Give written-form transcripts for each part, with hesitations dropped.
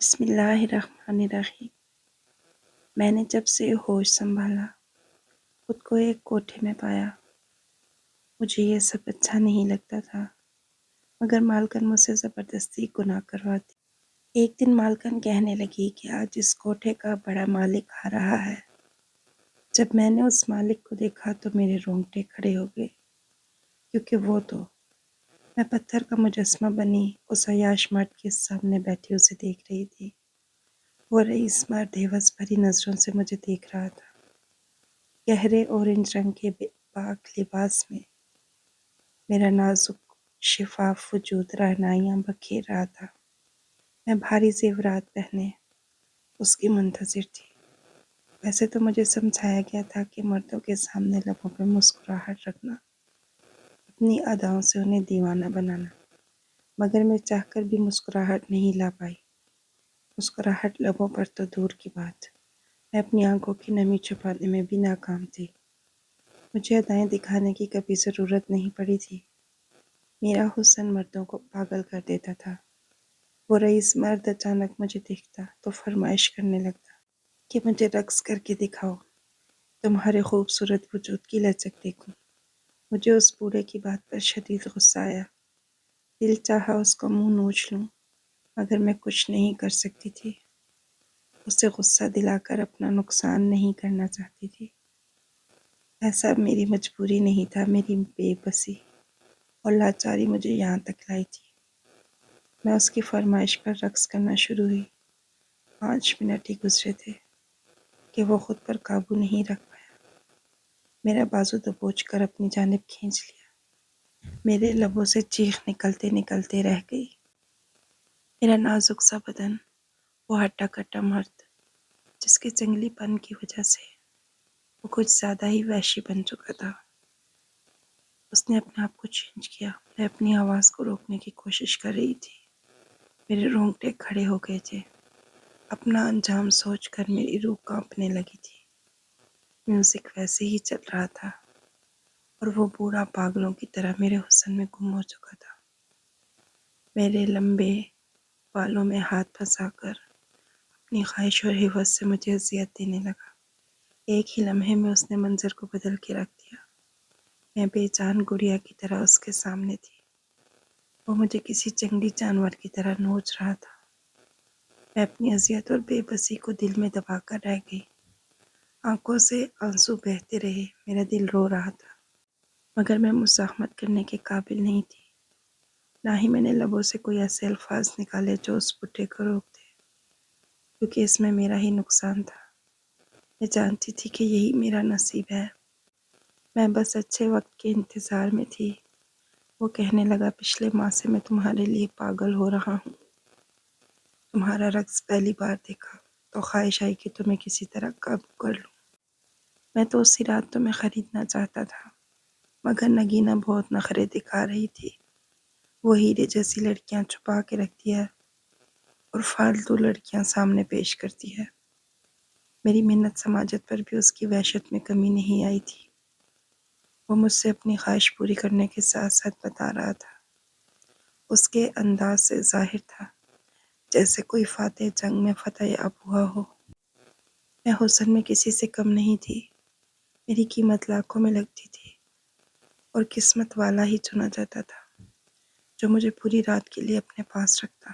بسم اللہ الرحمن الرحیم۔ میں نے جب سے ہوش سنبھالا خود کو ایک کوٹھے میں پایا۔ مجھے یہ سب اچھا نہیں لگتا تھا، مگر مالکن مجھ سے زبردستی گناہ کرواتی۔ ایک دن مالکن کہنے لگی کہ آج اس کوٹھے کا بڑا مالک آ رہا ہے۔ جب میں نے اس مالک کو دیکھا تو میرے رونگٹے کھڑے ہو گئے، کیونکہ وہ تو میں پتھر کا مجسمہ بنی اس عیاش مرد کے سامنے بیٹھی اسے دیکھ رہی تھی۔ وہ رئیس مرد عوض بھری نظروں سے مجھے دیکھ رہا تھا۔ گہرے اورنج رنگ کے پاک لباس میں میرا نازک شفاف وجود رہنائیاں بکھیر رہا تھا۔ میں بھاری زیورات پہنے اس کی منتظر تھی۔ ویسے تو مجھے سمجھایا گیا تھا کہ مردوں کے سامنے لبوں پہ مسکراہٹ رکھنا، اپنی اداؤں سے انہیں دیوانہ بنانا، مگر میں چاہ کر بھی مسکراہٹ نہیں لا پائی۔ مسکراہٹ لبوں پر تو دور کی بات، میں اپنی آنکھوں کی نمی چھپانے میں بھی ناکام تھی۔ مجھے ادائیں دکھانے کی کبھی ضرورت نہیں پڑی تھی۔ میرا حسن مردوں کو پاگل کر دیتا تھا۔ وہ رئیس مرد اچانک مجھے دیکھتا تو فرمائش کرنے لگتا کہ مجھے رقص کر کے دکھاؤ، تمہارے خوبصورت وجود کی لچک دیکھوں۔ مجھے اس بوڑھے کی بات پر شدید غصہ آیا۔ دل چاہا اس کو منہ نوچ لوں، مگر میں کچھ نہیں کر سکتی تھی۔ اسے غصہ دلا کر اپنا نقصان نہیں کرنا چاہتی تھی۔ ایسا میری مجبوری نہیں تھا، میری بے بسی اور لاچاری مجھے یہاں تک لائی تھی۔ میں اس کی فرمائش پر رقص کرنا شروع ہوئی۔ 5 منٹ ہی گزرے تھے کہ وہ خود پر قابو نہیں رکھ پایا۔ میرا بازو دبوچ کر اپنی جانب کھینچ لیا۔ میرے لبوں سے چیخ نکلتے نکلتے رہ گئی۔ میرا نازک سا بدن، وہ ہٹا کٹا مرد جس کے جنگلی پن کی وجہ سے وہ کچھ زیادہ ہی وحشی بن چکا تھا، اس نے اپنے آپ کو چینج کیا۔ میں اپنی آواز کو روکنے کی کوشش کر رہی تھی، میرے رونگٹے کھڑے ہو گئے تھے۔ اپنا انجام سوچ کر میری روح کانپنے لگی تھی۔ میوزک ویسے ہی چل رہا تھا اور وہ بوڑھا پاگلوں کی طرح میرے حسن میں گم ہو چکا تھا۔ میرے لمبے بالوں میں ہاتھ پھنسا کر اپنی خواہش اور حوث سے مجھے اذیت دینے لگا۔ ایک ہی لمحے میں اس نے منظر کو بدل کے رکھ دیا۔ میں بے جان گڑیا کی طرح اس کے سامنے تھی۔ وہ مجھے کسی جنگلی جانور کی طرح نوچ رہا تھا۔ میں اپنی اذیت اور بے بسی کو دل میں دبا کر رہ گئی۔ آنکھوں سے آنسو بہتے رہے، میرا دل رو رہا تھا، مگر میں مزاحمت کرنے کے قابل نہیں تھی۔ نہ ہی میں نے لبوں سے کوئی ایسے الفاظ نکالے جو اس بڈھے کو روک دے، کیونکہ اس میں میرا ہی نقصان تھا۔ میں جانتی تھی کہ یہی میرا نصیب ہے۔ میں بس اچھے وقت کے انتظار میں تھی۔ وہ کہنے لگا، پچھلے ماہ سے میں تمہارے لیے پاگل ہو رہا ہوں۔ تمہارا رقص پہلی بار دیکھا تو خواہش آئی کہ تمہیں کسی طرح قابو کر لوں۔ میں تو اسی رات تمہیں خریدنا چاہتا تھا، مگر نگینہ بہت نخرے دکھا رہی تھی۔ وہ ہیرے جیسی لڑکیاں چھپا کے رکھتی ہے اور فالتو لڑکیاں سامنے پیش کرتی ہے۔ میری منت سماجت پر بھی اس کی وحشت میں کمی نہیں آئی تھی۔ وہ مجھ سے اپنی خواہش پوری کرنے کے ساتھ ساتھ بتا رہا تھا۔ اس کے انداز سے ظاہر تھا جیسے کوئی فاتح جنگ میں فتح یاب ہوا ہو۔ میں حسن میں کسی سے کم نہیں تھی، میری قیمت لاکھوں میں لگتی تھی، اور قسمت والا ہی چنا جاتا تھا جو مجھے پوری رات کے لیے اپنے پاس رکھتا۔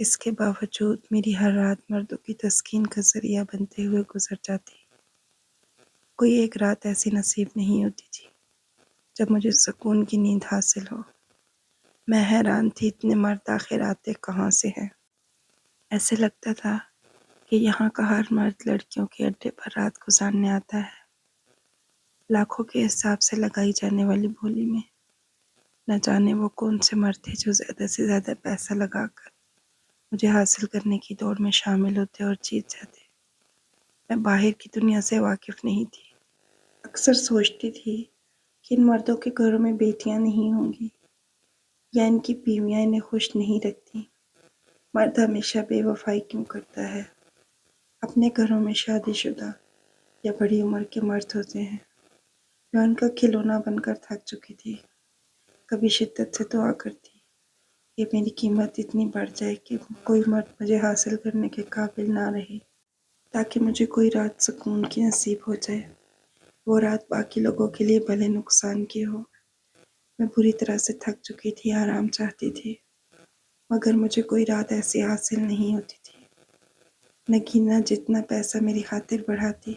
اس کے باوجود میری ہر رات مردوں کی تسکین کا ذریعہ بنتے ہوئے گزر جاتی۔ کوئی ایک رات ایسی نصیب نہیں ہوتی تھی جب مجھے سکون کی نیند حاصل ہو۔ میں حیران تھی، اتنے مرد آخر آتے کہاں سے ہیں؟ ایسے لگتا تھا کہ یہاں کا ہر مرد لڑکیوں کے اڈے پر رات گزارنے آتا ہے۔ لاکھوں کے حساب سے لگائی جانے والی بولی میں نہ جانے وہ کون سے مرد تھے جو زیادہ سے زیادہ پیسہ لگا کر مجھے حاصل کرنے کی دوڑ میں شامل ہوتے اور جیت جاتے۔ میں باہر کی دنیا سے واقف نہیں تھی۔ اکثر سوچتی تھی کہ ان مردوں کے گھروں میں بیٹیاں نہیں ہوں گی، یا ان کی بیویاں انہیں خوش نہیں رکھتی۔ مرد ہمیشہ بے وفائی کیوں کرتا ہے؟ اپنے گھروں میں شادی شدہ یا بڑی عمر کے مرد ہوتے ہیں۔ میں ان کا کھلونا بن کر تھک چکی تھی۔ کبھی شدت سے دعا کرتی کہ میری قیمت اتنی بڑھ جائے کہ کوئی مرد مجھے حاصل کرنے کے قابل نہ رہے، تاکہ مجھے کوئی رات سکون کی نصیب ہو جائے، وہ رات باقی لوگوں کے لیے بھلے نقصان کی ہو۔ میں بری طرح سے تھک چکی تھی، آرام چاہتی تھی، مگر مجھے کوئی رات ایسی حاصل نہیں ہوتی تھی۔ نگینہ جتنا پیسہ میری خاطر بڑھاتی،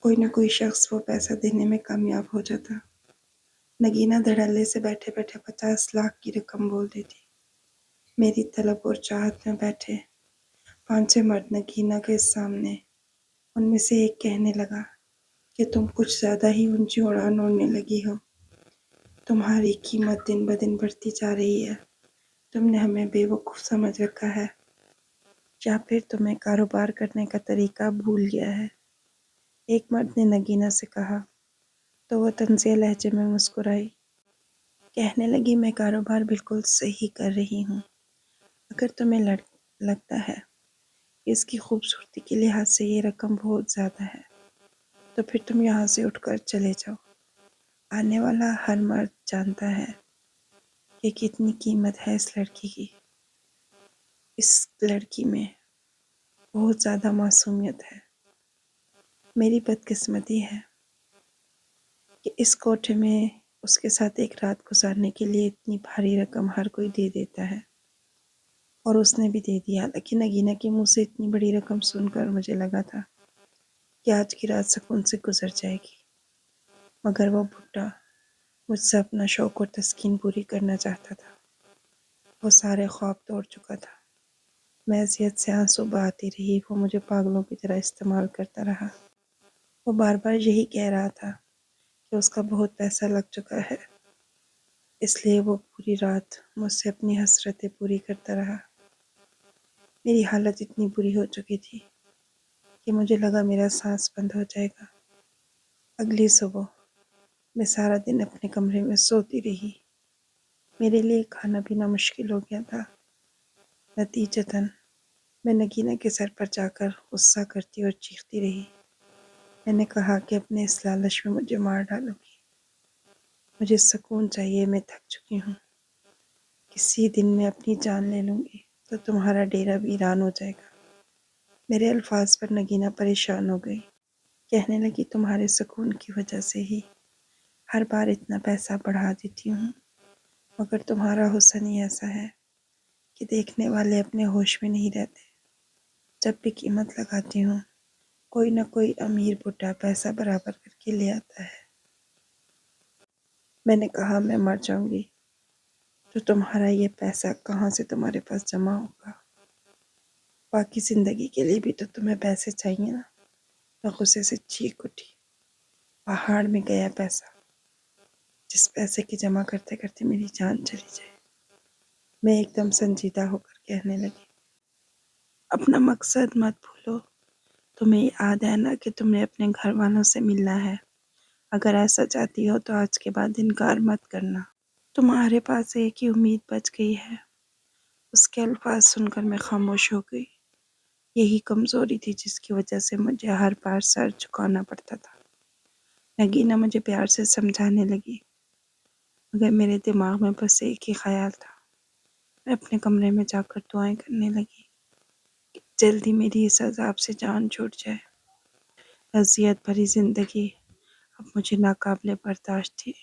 کوئی نہ کوئی شخص وہ پیسہ دینے میں کامیاب ہو جاتا۔ نگینہ دھڑلے سے بیٹھے بیٹھے 50 لاکھ کی رقم بول دیتی۔ میری طلب اور چاہت میں بیٹھے 5-6 مرد نگینہ کے سامنے، ان میں سے ایک کہنے لگا کہ تم کچھ زیادہ ہی اونچی اڑان اڑنے لگی ہو، تمہاری قیمت دن بدن بڑھتی جا رہی ہے، تم نے ہمیں بے وقوف سمجھ رکھا ہے، یا پھر تمہیں کاروبار کرنے کا طریقہ بھول گیا ہے۔ ایک مرد نے نگینہ سے کہا تو وہ طنزیہ لہجے میں مسکرائی، کہنے لگی میں کاروبار بالکل صحیح کر رہی ہوں، اگر تمہیں لگتا ہے کہ اس کی خوبصورتی کے لحاظ سے یہ رقم بہت زیادہ ہے تو پھر تم یہاں سے اٹھ کر چلے جاؤ۔ آنے والا ہر مرد جانتا ہے کہ کتنی قیمت ہے اس لڑکی کی، اس لڑکی میں بہت زیادہ معصومیت ہے۔ میری بدقسمتی ہے کہ اس کوٹھے میں اس کے ساتھ ایک رات گزارنے کے لیے اتنی بھاری رقم ہر کوئی دے دیتا ہے، اور اس نے بھی دے دیا۔ حالانکہ نگینہ کے منہ سے اتنی بڑی رقم سن کر مجھے لگا تھا کہ آج کی رات سکون سے گزر جائے گی، مگر وہ بھٹا مجھ سے اپنا شوق اور تسکین پوری کرنا چاہتا تھا۔ وہ سارے خواب توڑ چکا تھا۔ میں اذیت سے آنسو بہاتی رہی، وہ مجھے پاگلوں کی طرح استعمال کرتا رہا۔ وہ بار بار یہی کہہ رہا تھا کہ اس کا بہت پیسہ لگ چکا ہے، اس لیے وہ پوری رات مجھ سے اپنی حسرتیں پوری کرتا رہا۔ میری حالت اتنی بری ہو چکی تھی کہ مجھے لگا میرا سانس بند ہو جائے گا۔ اگلی صبح میں سارا دن اپنے کمرے میں سوتی رہی۔ میرے لیے کھانا پینا مشکل ہو گیا تھا۔ نتیجتاً میں نگینہ کے سر پر جا کر غصہ کرتی اور چیختی رہی۔ میں نے کہا کہ اپنے اس لالچ میں مجھے مار ڈالو گی، مجھے سکون چاہیے، میں تھک چکی ہوں، کسی دن میں اپنی جان لے لوں گی تو تمہارا ڈیرا ویران ہو جائے گا۔ میرے الفاظ پر نگینہ پریشان ہو گئی، کہنے لگی تمہارے سکون کی وجہ سے ہی ہر بار اتنا پیسہ بڑھا دیتی ہوں، مگر تمہارا حسن ہی ایسا ہے کہ دیکھنے والے اپنے ہوش میں نہیں رہتے۔ جب بھی قیمت لگاتی ہوں کوئی نہ کوئی امیر بڈھا پیسہ برابر کر کے لے آتا ہے۔ میں نے کہا میں مر جاؤں گی تو تمہارا یہ پیسہ کہاں سے تمہارے پاس جمع ہوگا؟ باقی زندگی کے لیے بھی تو تمہیں پیسے چاہیے نا۔ میں غصے سے چیخ اٹھی، پہاڑ میں گیا پیسہ، جس پیسے کی جمع کرتے کرتے میری جان چلی جائے۔ میں ایک دم سنجیدہ ہو کر کہنے لگی، اپنا مقصد مت بھولو، تمہیں یاد ہے نا کہ تمہیں اپنے گھر والوں سے ملنا ہے، اگر ایسا چاہتی ہو تو آج کے بعد انکار مت کرنا، تمہارے پاس ایک ہی امید بچ گئی ہے۔ اس کے الفاظ سن کر میں خاموش ہو گئی۔ یہی کمزوری تھی جس کی وجہ سے مجھے ہر بار سر جھکانا پڑتا تھا۔ نگینہ مجھے پیار سے سمجھانے لگی، مگر میرے دماغ میں بس ایک ہی خیال تھا۔ میں اپنے کمرے میں جا کر دعائیں کرنے لگی کہ جلدی میری اس عذاب سے جان چھوٹ جائے۔ اذیت بھری زندگی اب مجھے ناقابل برداشت تھی۔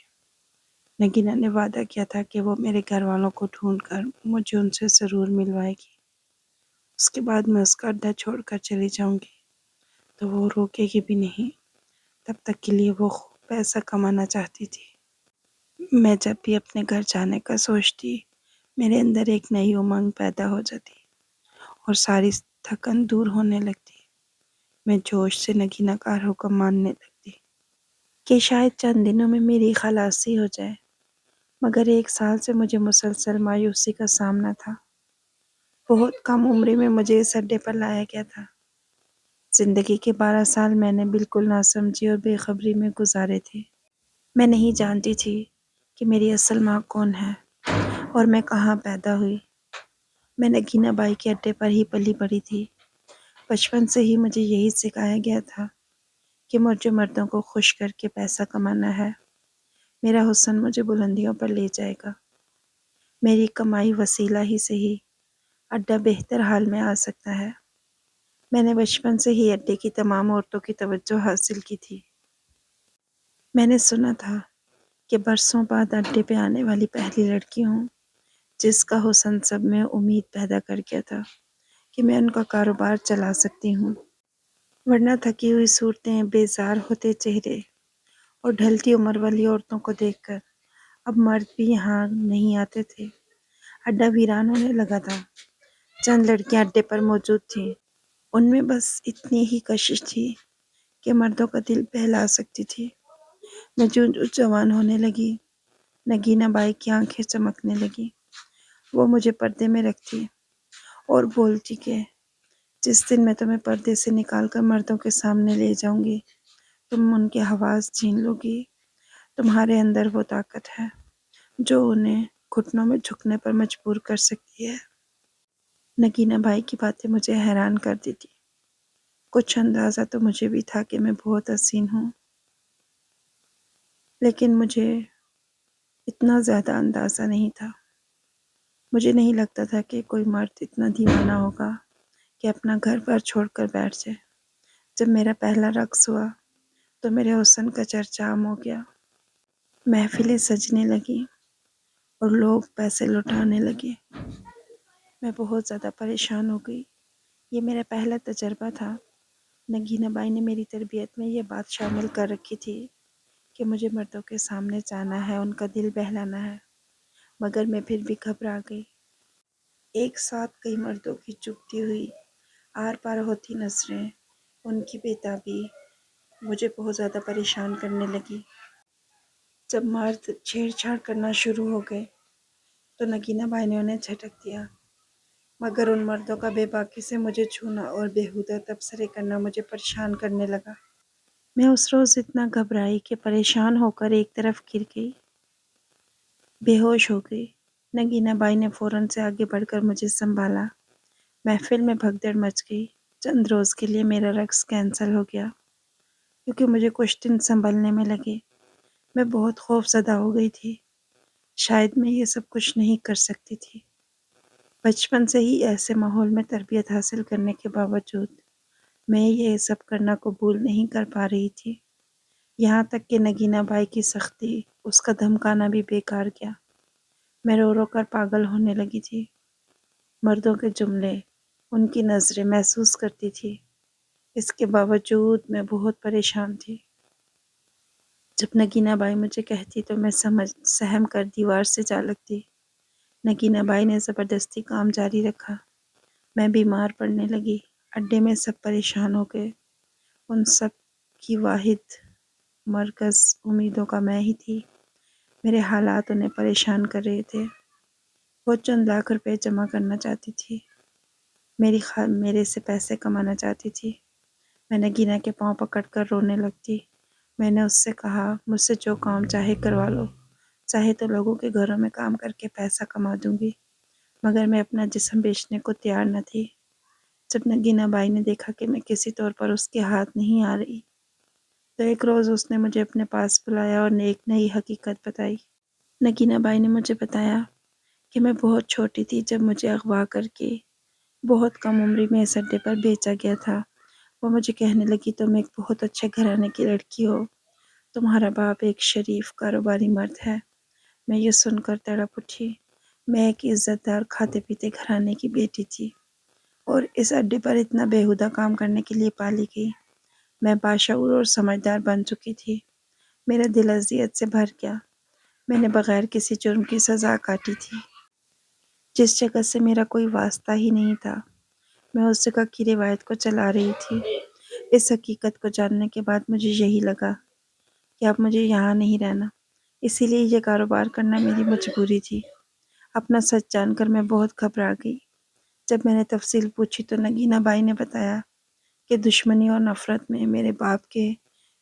نگینہ نے وعدہ کیا تھا کہ وہ میرے گھر والوں کو ڈھونڈ کر مجھے ان سے ضرور ملوائے گی، اس کے بعد میں اس کا اڈا چھوڑ کر چلی جاؤں گی تو وہ روکے گی بھی نہیں۔ تب تک کے لیے وہ خوب پیسہ کمانا چاہتی تھی۔ میں جب بھی اپنے گھر جانے کا سوچتی، میرے اندر ایک نئی امنگ پیدا ہو جاتی اور ساری تھکن دور ہونے لگتی۔ میں جوش سے نگینہ کا حکم ماننے لگتی کہ شاید چند دنوں میں میری خلاصی ہو جائے، مگر 1 سال سے مجھے مسلسل مایوسی کا سامنا تھا۔ بہت کم عمری میں مجھے اس اڈے پر لایا گیا تھا۔ زندگی کے 12 سال میں نے بالکل ناسمجھی اور بے خبری میں گزارے تھے۔ میں نہیں جانتی تھی کہ میری اصل ماں کون ہے اور میں کہاں پیدا ہوئی۔ میں نگینہ بائی کے اڈے پر ہی پلی بڑھی تھی۔ بچپن سے ہی مجھے یہی سکھایا گیا تھا کہ مجھے مردوں کو خوش کر کے پیسہ کمانا ہے، میرا حسن مجھے بلندیوں پر لے جائے گا۔ میری کمائی وسیلہ ہی صحیح، اڈا بہتر حال میں آ سکتا ہے۔ میں نے بچپن سے ہی اڈے کی تمام عورتوں کی توجہ حاصل کی تھی۔ میں نے سنا تھا کہ برسوں بعد اڈے پہ آنے والی پہلی لڑکی ہوں، جس کا حسن سب میں امید پیدا کر گیا تھا کہ میں ان کا کاروبار چلا سکتی ہوں، ورنہ تھکی ہوئی صورتیں، بیزار ہوتے چہرے اور ڈھلتی عمر والی عورتوں کو دیکھ کر اب مرد بھی یہاں نہیں آتے تھے۔ اڈا ویران ہونے لگا تھا۔ چند لڑکیاں اڈے پر موجود تھیں، ان میں بس اتنی ہی کشش تھی کہ مردوں کا دل بہلا سکتی تھی۔ میں جوں جوان ہونے لگی، نگینہ بائی کی آنکھیں چمکنے لگی۔ وہ مجھے پردے میں رکھتی اور بولتی کہ جس دن میں تمہیں پردے سے نکال کر مردوں کے سامنے لے جاؤں گی، تم ان کے حواس چھین لو گی۔ تمہارے اندر وہ طاقت ہے جو انہیں گھٹنوں میں جھکنے پر مجبور کر سکتی ہے۔ نگینہ بائی کی باتیں مجھے حیران کر دیتی۔ کچھ اندازہ تو مجھے بھی تھا کہ میں بہت حسین ہوں، لیکن مجھے اتنا زیادہ اندازہ نہیں تھا۔ مجھے نہیں لگتا تھا کہ کوئی مرد اتنا دیوانہ ہوگا کہ اپنا گھر بار چھوڑ کر بیٹھ جائے۔ جب میرا پہلا رقص ہوا تو میرے حسن کا چرچا عام ہو گیا۔ محفلیں سجنے لگیں اور لوگ پیسے لٹانے لگے۔ میں بہت زیادہ پریشان ہو گئی۔ یہ میرا پہلا تجربہ تھا۔ نگینہ بائی نے میری تربیت میں یہ بات شامل کر رکھی تھی کہ مجھے مردوں کے سامنے جانا ہے، ان کا دل بہلانا ہے، مگر میں پھر بھی گھبرا گئی۔ ایک ساتھ کئی مردوں کی چبھتی ہوئی آر پار ہوتی نظریں، ان کی بےتابی مجھے بہت زیادہ پریشان کرنے لگی۔ جب مرد چھیڑ چھاڑ کرنا شروع ہو گئے تو نگینہ بائی نے انہیں جھٹک دیا، مگر ان مردوں کا بے باکی سے مجھے چھونا اور بیہودہ تبصرے کرنا مجھے پریشان کرنے لگا۔ میں اس روز اتنا گھبرائی کہ پریشان ہو کر ایک طرف گر گئی، بے ہوش ہو گئی۔ نگینہ بائی نے فوراً سے آگے بڑھ کر مجھے سنبھالا۔ محفل میں بھگدڑ مچ گئی۔ چند روز کے لیے میرا رقص کینسل ہو گیا کیونکہ مجھے کچھ دن سنبھلنے میں لگے۔ میں بہت خوف زدہ ہو گئی تھی۔ شاید میں یہ سب کچھ نہیں کر سکتی تھی۔ بچپن سے ہی ایسے ماحول میں تربیت حاصل کرنے کے باوجود میں یہ سب کرنا قبول نہیں کر پا رہی تھی۔ یہاں تک کہ نگینہ بائی کی سختی، اس کا دھمکانا بھی بیکار گیا۔ میں رو رو کر پاگل ہونے لگی تھی۔ مردوں کے جملے، ان کی نظریں محسوس کرتی تھی۔ اس کے باوجود میں بہت پریشان تھی۔ جب نگینہ بائی مجھے کہتی تو میں سہم کر دیوار سے جا لگتی۔ نگینہ بائی نے زبردستی کام جاری رکھا۔ میں بیمار پڑنے لگی۔ اڈے میں سب پریشان ہو گئے۔ ان سب کی واحد مرکز امیدوں کا میں ہی تھی۔ میرے حالات انہیں پریشان کر رہے تھے۔ وہ چند لاکھ روپے جمع کرنا چاہتی تھی، میرے سے پیسے کمانا چاہتی تھی۔ میں نگینہ کے پاؤں پکڑ کر رونے لگتی۔ میں نے اس سے کہا، مجھ سے جو کام چاہے کروا لو، چاہے تو لوگوں کے گھروں میں کام کر کے پیسہ کما دوں گی، مگر میں اپنا جسم بیچنے کو تیار نہ تھی۔ جب نگینہ بائی نے دیکھا کہ میں کسی طور پر اس کے ہاتھ نہیں آ رہی تو ایک روز اس نے مجھے اپنے پاس بلایا اور ایک نئی حقیقت بتائی۔ نگینہ بائی نے مجھے بتایا کہ میں بہت چھوٹی تھی جب مجھے اغوا کر کے بہت کم عمری میں اس اڈے پر بیچا گیا تھا۔ وہ مجھے کہنے لگی، تم ایک بہت اچھے گھرانے کی لڑکی ہو، تمہارا باپ ایک شریف کاروباری مرد ہے۔ میں یہ سن کر تڑپ اٹھی۔ میں ایک عزت دار کھاتے پیتے گھرانے کی بیٹی تھی اور اس اڈے پر اتنا بیہودہ کام کرنے کے لیے پالی گئی۔ میں باشعور اور سمجھدار بن چکی تھی۔ میرا دل اذیت سے بھر گیا۔ میں نے بغیر کسی جرم کی سزا کاٹی تھی، جس جگہ سے میرا کوئی واسطہ ہی نہیں تھا۔ میں اس جگہ کی روایت کو چلا رہی تھی۔ اس حقیقت کو جاننے کے بعد مجھے یہی لگا کہ اب مجھے یہاں نہیں رہنا، اسی لیے یہ کاروبار کرنا میری مجبوری تھی۔ اپنا سچ جان کر میں بہت گھبرا گئی۔ جب میں نے تفصیل پوچھی تو نگینہ بائی نے بتایا کہ دشمنی اور نفرت میں میرے باپ کے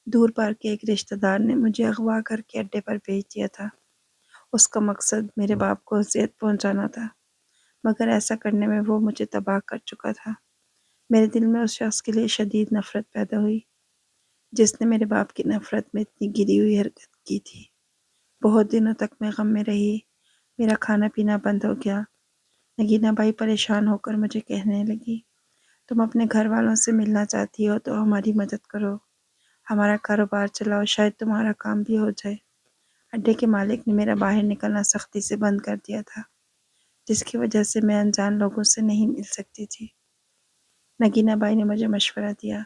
دور پار کے ایک رشتہ دار نے مجھے اغوا کر کے اڈے پر بھیج دیا تھا۔ اس کا مقصد میرے باپ کو اذیت پہنچانا تھا، مگر ایسا کرنے میں وہ مجھے تباہ کر چکا تھا۔ میرے دل میں اس شخص کے لیے شدید نفرت پیدا ہوئی جس نے میرے باپ کی نفرت میں اتنی گری ہوئی حرکت کی تھی۔ بہت دنوں تک میں غم میں رہی۔ میرا کھانا پینا بند ہو گیا۔ نگینہ بائی پریشان ہو کر مجھے کہنے لگی، تم اپنے گھر والوں سے ملنا چاہتی ہو تو ہماری مدد کرو، ہمارا کاروبار چلاؤ، شاید تمہارا کام بھی ہو جائے۔ اڈے کے مالک نے میرا باہر نکلنا سختی سے بند کر دیا تھا، جس کی وجہ سے میں انجان لوگوں سے نہیں مل سکتی تھی۔ نگینہ بائی نے مجھے مشورہ دیا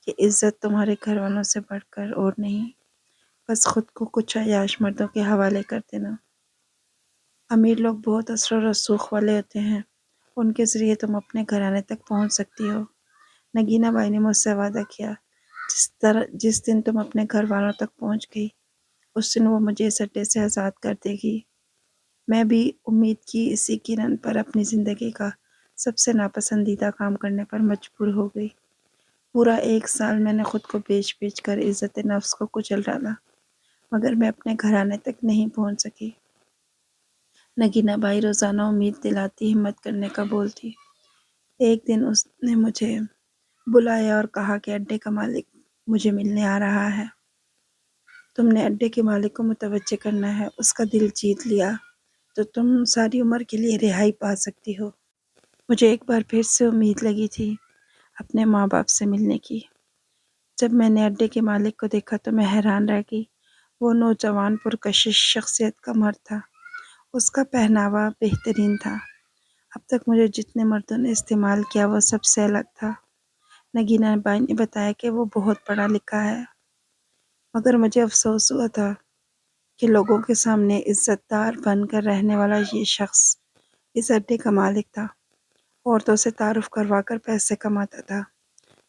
کہ عزت تمہارے گھر والوں سے بڑھ کر اور نہیں، بس خود کو کچھ عیاش مردوں کے حوالے کر دینا۔ امیر لوگ بہت اثر و رسوخ والے ہوتے ہیں، ان کے ذریعے تم اپنے گھرانے تک پہنچ سکتی ہو۔ نگینہ بائی نے مجھ سے وعدہ کیا، جس دن تم اپنے گھر والوں تک پہنچ گئی، اس دن وہ مجھے اس اڈے سے آزاد کر دے گی۔ میں بھی امید کی اسی کرن پر اپنی زندگی کا سب سے ناپسندیدہ کام کرنے پر مجبور ہو گئی۔ پورا 1 سال میں نے خود کو بیچ بیچ کر عزت نفس کو کچل ڈالا، مگر میں اپنے گھرانے تک نہیں پہنچ سکی۔ نگینہ بائی روزانہ امید دلاتی، ہمت کرنے کا بولتی۔ ایک دن اس نے مجھے بلایا اور کہا کہ اڈے کا مالک مجھے ملنے آ رہا ہے۔ تم نے اڈے کے مالک کو متوجہ کرنا ہے، اس کا دل جیت لیا تو تم ساری عمر کے لیے رہائی پا سکتی ہو۔ مجھے ایک بار پھر سے امید لگی تھی اپنے ماں باپ سے ملنے کی۔ جب میں نے اڈے کے مالک کو دیکھا تو میں حیران رہ گئی۔ وہ نوجوان پرکشش شخصیت کا مرد تھا، اس کا پہناوا بہترین تھا۔ اب تک مجھے جتنے مردوں نے استعمال کیا وہ سب سے الگ تھا۔ نگینہ بائی نے بتایا کہ وہ بہت پڑھا لکھا ہے، مگر مجھے افسوس ہوا تھا کہ لوگوں کے سامنے عزت دار بن کر رہنے والا یہ شخص اس اڈے کا مالک تھا، عورتوں سے تعارف کروا کر پیسے کماتا تھا۔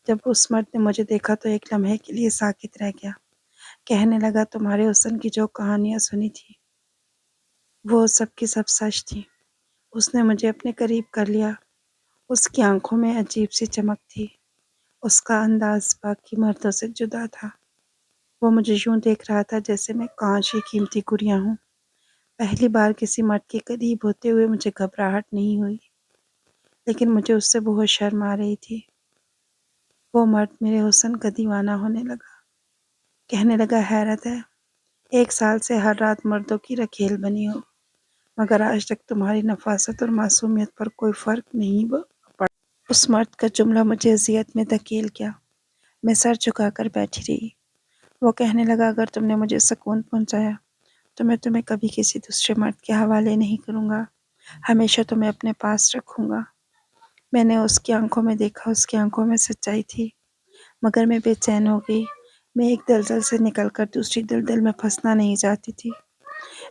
جب اس مرد نے مجھے دیکھا تو ایک لمحے کے لیے ساکت رہ گیا، کہنے لگا، تمہارے حسن کی جو کہانیاں سنی تھی وہ سب کی سب سچ تھی۔ اس نے مجھے اپنے قریب کر لیا، اس کی آنکھوں میں عجیب سی چمک تھی، اس کا انداز باقی مردوں سے جدا تھا۔ وہ مجھے یوں دیکھ رہا تھا جیسے میں کانچ کی قیمتی گڑیا ہوں۔ پہلی بار کسی مرد کے قریب ہوتے ہوئے مجھے گھبراہٹ نہیں ہوئی، لیکن مجھے اس سے بہت شرم آ رہی تھی۔ وہ مرد میرے حسن کا دیوانہ ہونے لگا، کہنے لگا، حیرت ہے، 1 سال سے ہر رات مردوں کی رکھیل بنی ہو، مگر آج تک تمہاری نفاست اور معصومیت پر کوئی فرق نہیں پڑا۔ اس مرد کا جملہ مجھے اذیت میں دھکیل گیا۔ میں سر جھکا کر بیٹھی رہی۔ وہ کہنے لگا، اگر تم نے مجھے سکون پہنچایا تو میں تمہیں کبھی کسی دوسرے مرد کے حوالے نہیں کروں گا، ہمیشہ تمہیں اپنے پاس رکھوں گا۔ میں نے اس کی آنکھوں میں دیکھا، اس کی آنکھوں میں سچائی تھی، مگر میں بے چین ہو گئی۔ میں ایک دلدل سے نکل کر دوسری دلدل میں پھنسنا نہیں چاہتی تھی۔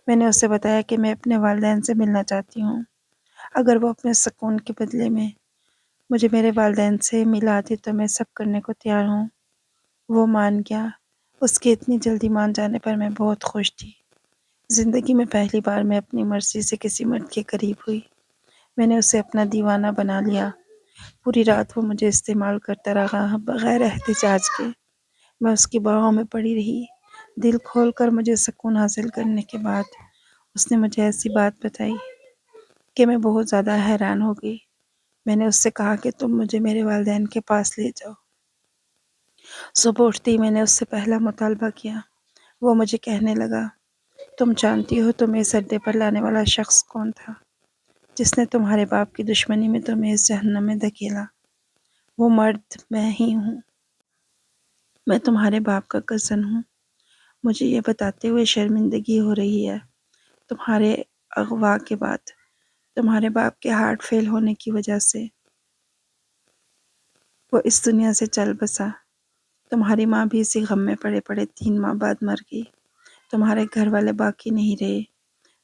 میں نے اسے بتایا کہ میں اپنے والدین سے ملنا چاہتی ہوں، اگر وہ اپنے سکون کے بدلے میں مجھے میرے والدین سے ملاتی تو میں سب کرنے کو تیار ہوں۔ وہ مان گیا۔ اس کے اتنی جلدی مان جانے پر میں بہت خوش تھی۔ زندگی میں پہلی بار میں اپنی مرضی سے کسی مرد کے قریب ہوئی۔ میں نے اسے اپنا دیوانہ بنا لیا۔ پوری رات وہ مجھے استعمال کرتا رہا، بغیر احتجاج کے۔ میں اس کی باہوں میں پڑی رہی۔ دل کھول کر مجھے سکون حاصل کرنے کے بعد اس نے مجھے ایسی بات بتائی کہ میں بہت زیادہ حیران ہو گئی۔ میں نے اس سے کہا کہ تم مجھے میرے والدین کے پاس لے جاؤ۔ صبح اٹھتے ہی میں نے اس سے پہلا مطالبہ کیا۔ وہ مجھے کہنے لگا، تم جانتی ہو تمہیں اس اڈے پر لانے والا شخص کون تھا، جس نے تمہارے باپ کی دشمنی میں تمہیں اس جہنم میں دھکیلا؟ وہ مرد میں ہی ہوں۔ میں تمہارے باپ کا کزن ہوں۔ مجھے یہ بتاتے ہوئے شرمندگی ہو رہی ہے، تمہارے اغوا کے بعد تمہارے باپ کے ہارٹ فیل ہونے کی وجہ سے وہ اس دنیا سے چل بسا۔ تمہاری ماں بھی اسی غم میں پڑے پڑے 3 ماہ بعد مر گئی۔ تمہارے گھر والے باقی نہیں رہے۔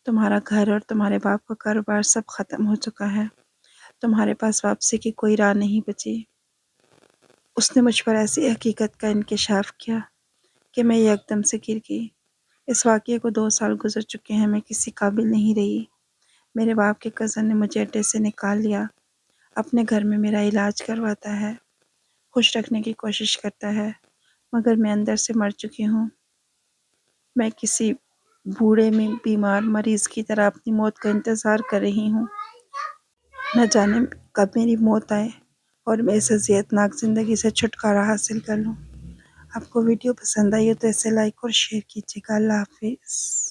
تمہارا گھر اور تمہارے باپ کا کاروبار سب ختم ہو چکا ہے۔ تمہارے پاس واپسی کی کوئی راہ نہیں بچی۔ اس نے مجھ پر ایسی حقیقت کا انکشاف کیا کہ میں یکدم سے گر گئی۔ اس واقعے کو 2 سال گزر چکے ہیں، میں کسی قابل نہیں رہی۔ میرے باپ کے کزن نے مجھے اڈے سے نکال لیا، اپنے گھر میں میرا علاج کرواتا ہے، خوش رکھنے کی کوشش کرتا ہے، مگر میں اندر سے مر چکی ہوں۔ میں کسی بوڑھے میں بیمار مریض کی طرح اپنی موت کا انتظار کر رہی ہوں۔ نہ جانے کب میری موت آئے اور میں اس اذیت ناک زندگی سے چھٹکارا حاصل کر لوں۔ آپ کو ویڈیو پسند آئی ہو تو اسے لائک اور شیئر کیجیے گا۔ اللہ حافظ۔